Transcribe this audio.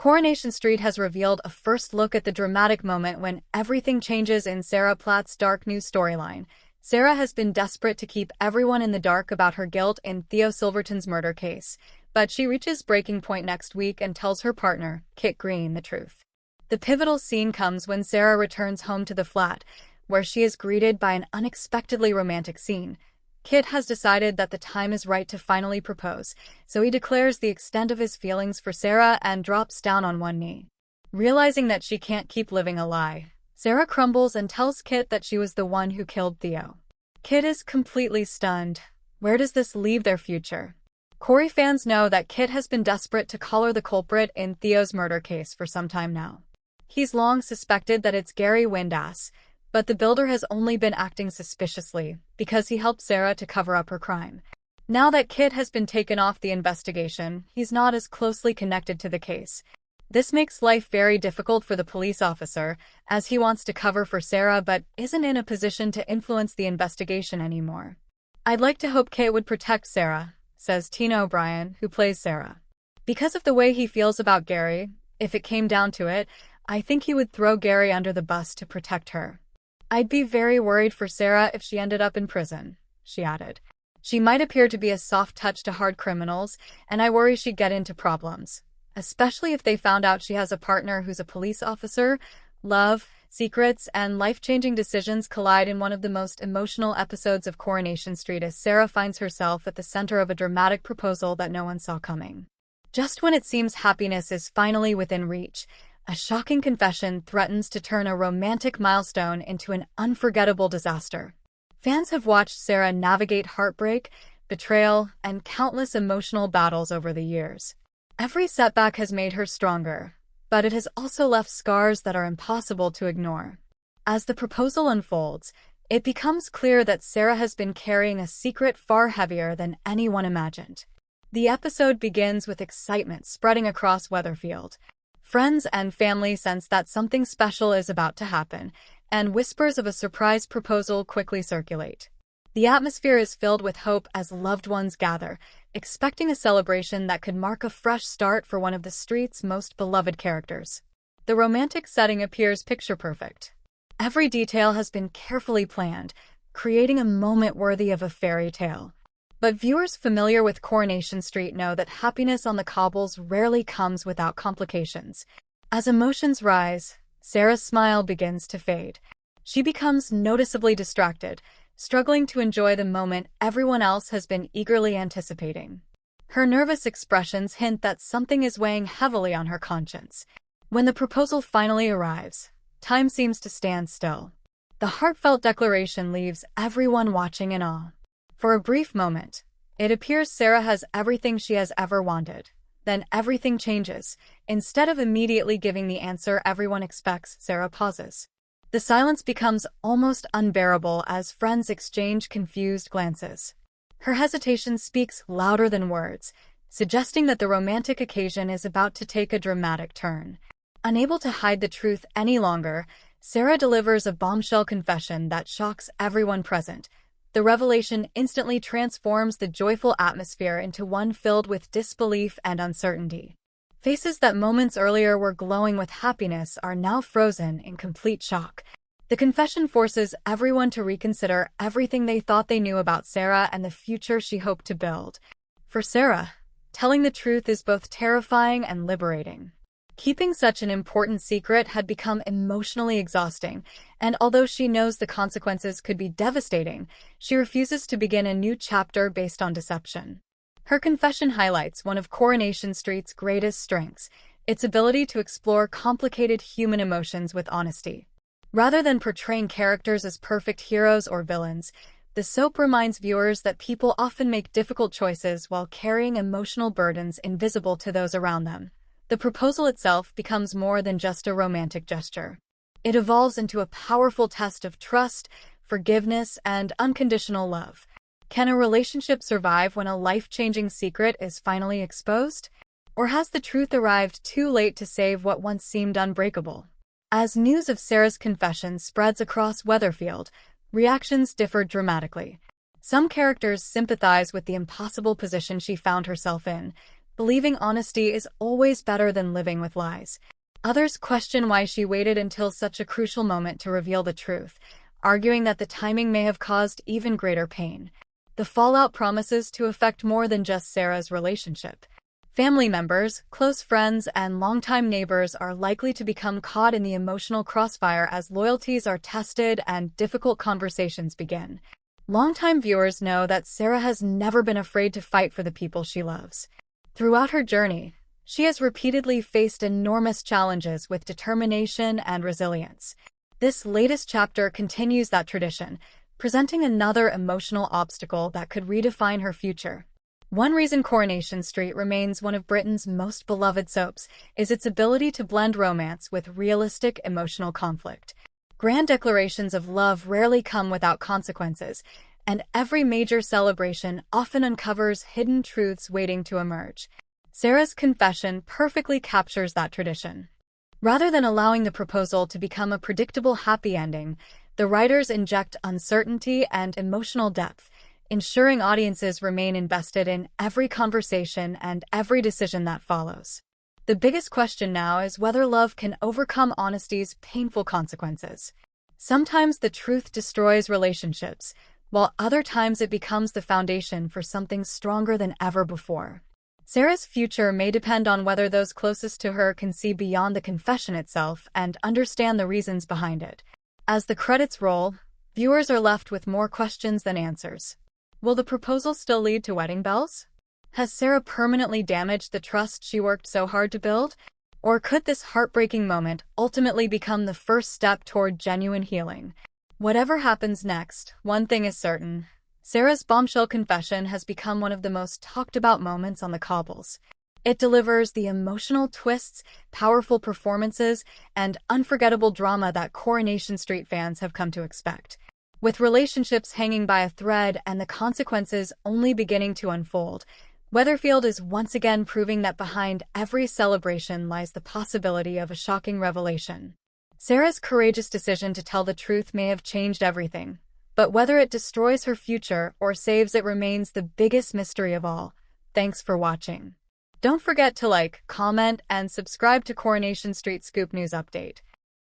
Coronation Street has revealed a first look at the dramatic moment when everything changes in Sarah Platt's dark news storyline. Sarah has been desperate to keep everyone in the dark about her guilt in Theo Silverton's murder case, but she reaches breaking point next week and tells her partner, Kit Green, the truth. The pivotal scene comes when Sarah returns home to the flat, where she is greeted by an unexpectedly romantic scene. Kit has decided that the time is right to finally propose, so he declares the extent of his feelings for Sarah and drops down on one knee. Realizing that she can't keep living a lie, Sarah crumbles and tells Kit that she was the one who killed Theo. Kit is completely stunned. Where does this leave their future? Corrie fans know that Kit has been desperate to collar the culprit in Theo's murder case for some time now. He's long suspected that it's Gary Windass, but the builder has only been acting suspiciously because he helped Sarah to cover up her crime. Now that Kit has been taken off the investigation, he's not as closely connected to the case. This makes life very difficult for the police officer, as he wants to cover for Sarah but isn't in a position to influence the investigation anymore. "I'd like to hope Kit would protect Sarah," says Tina O'Brien, who plays Sarah. "Because of the way he feels about Gary, if it came down to it, I think he would throw Gary under the bus to protect her. I'd be very worried for Sarah if she ended up in prison," she added. "She might appear to be a soft touch to hard criminals, and I worry she'd get into problems, especially if they found out she has a partner who's a police officer." Love, secrets, and life-changing decisions collide in one of the most emotional episodes of Coronation Street as Sarah finds herself at the center of a dramatic proposal that no one saw coming. Just when it seems happiness is finally within reach, a shocking confession threatens to turn a romantic milestone into an unforgettable disaster. Fans have watched Sarah navigate heartbreak, betrayal, and countless emotional battles over the years. Every setback has made her stronger, but it has also left scars that are impossible to ignore. As the proposal unfolds, it becomes clear that Sarah has been carrying a secret far heavier than anyone imagined. The episode begins with excitement spreading across Weatherfield. Friends and family sense that something special is about to happen, and whispers of a surprise proposal quickly circulate. The atmosphere is filled with hope as loved ones gather, expecting a celebration that could mark a fresh start for one of the street's most beloved characters. The romantic setting appears picture-perfect. Every detail has been carefully planned, creating a moment worthy of a fairy tale. But viewers familiar with Coronation Street know that happiness on the cobbles rarely comes without complications. As emotions rise, Sarah's smile begins to fade. She becomes noticeably distracted, struggling to enjoy the moment everyone else has been eagerly anticipating. Her nervous expressions hint that something is weighing heavily on her conscience. When the proposal finally arrives, time seems to stand still. The heartfelt declaration leaves everyone watching in awe. For a brief moment, it appears Sarah has everything she has ever wanted. Then everything changes. Instead of immediately giving the answer everyone expects, Sarah pauses. The silence becomes almost unbearable as friends exchange confused glances. Her hesitation speaks louder than words, suggesting that the romantic occasion is about to take a dramatic turn. Unable to hide the truth any longer, Sarah delivers a bombshell confession that shocks everyone present. The revelation instantly transforms the joyful atmosphere into one filled with disbelief and uncertainty. Faces that moments earlier were glowing with happiness are now frozen in complete shock. The confession forces everyone to reconsider everything they thought they knew about Sarah and the future she hoped to build. For Sarah, telling the truth is both terrifying and liberating. Keeping such an important secret had become emotionally exhausting, and although she knows the consequences could be devastating, she refuses to begin a new chapter based on deception. Her confession highlights one of Coronation Street's greatest strengths, its ability to explore complicated human emotions with honesty. Rather than portraying characters as perfect heroes or villains, the soap reminds viewers that people often make difficult choices while carrying emotional burdens invisible to those around them. The proposal itself becomes more than just a romantic gesture. It evolves into a powerful test of trust, forgiveness, and unconditional love. Can a relationship survive when a life-changing secret is finally exposed? Or has the truth arrived too late to save what once seemed unbreakable? As news of Sarah's confession spreads across Weatherfield, reactions differed dramatically. Some characters sympathize with the impossible position she found herself in, Believing honesty is always better than living with lies. Others question why she waited until such a crucial moment to reveal the truth, arguing that the timing may have caused even greater pain. The fallout promises to affect more than just Sarah's relationship. Family members, close friends, and longtime neighbors are likely to become caught in the emotional crossfire as loyalties are tested and difficult conversations begin. Longtime viewers know that Sarah has never been afraid to fight for the people she loves. Throughout her journey, she has repeatedly faced enormous challenges with determination and resilience. This latest chapter continues that tradition, presenting another emotional obstacle that could redefine her future. One reason Coronation Street remains one of Britain's most beloved soaps is its ability to blend romance with realistic emotional conflict. Grand declarations of love rarely come without consequences, and every major celebration often uncovers hidden truths waiting to emerge. Sarah's confession perfectly captures that tradition. Rather than allowing the proposal to become a predictable happy ending, the writers inject uncertainty and emotional depth, ensuring audiences remain invested in every conversation and every decision that follows. The biggest question now is whether love can overcome honesty's painful consequences. Sometimes the truth destroys relationships, while other times it becomes the foundation for something stronger than ever before. Sarah's future may depend on whether those closest to her can see beyond the confession itself and understand the reasons behind it. As the credits roll, viewers are left with more questions than answers. Will the proposal still lead to wedding bells? Has Sarah permanently damaged the trust she worked so hard to build? Or could this heartbreaking moment ultimately become the first step toward genuine healing? Whatever happens next, one thing is certain. Sarah's bombshell confession has become one of the most talked about moments on the cobbles. It delivers the emotional twists, powerful performances, and unforgettable drama that Coronation Street fans have come to expect. With relationships hanging by a thread and the consequences only beginning to unfold, Weatherfield is once again proving that behind every celebration lies the possibility of a shocking revelation. Sarah's courageous decision to tell the truth may have changed everything, but whether it destroys her future or saves it remains the biggest mystery of all. Thanks for watching. Don't forget to like, comment, and subscribe to Coronation Street Scoop News Update.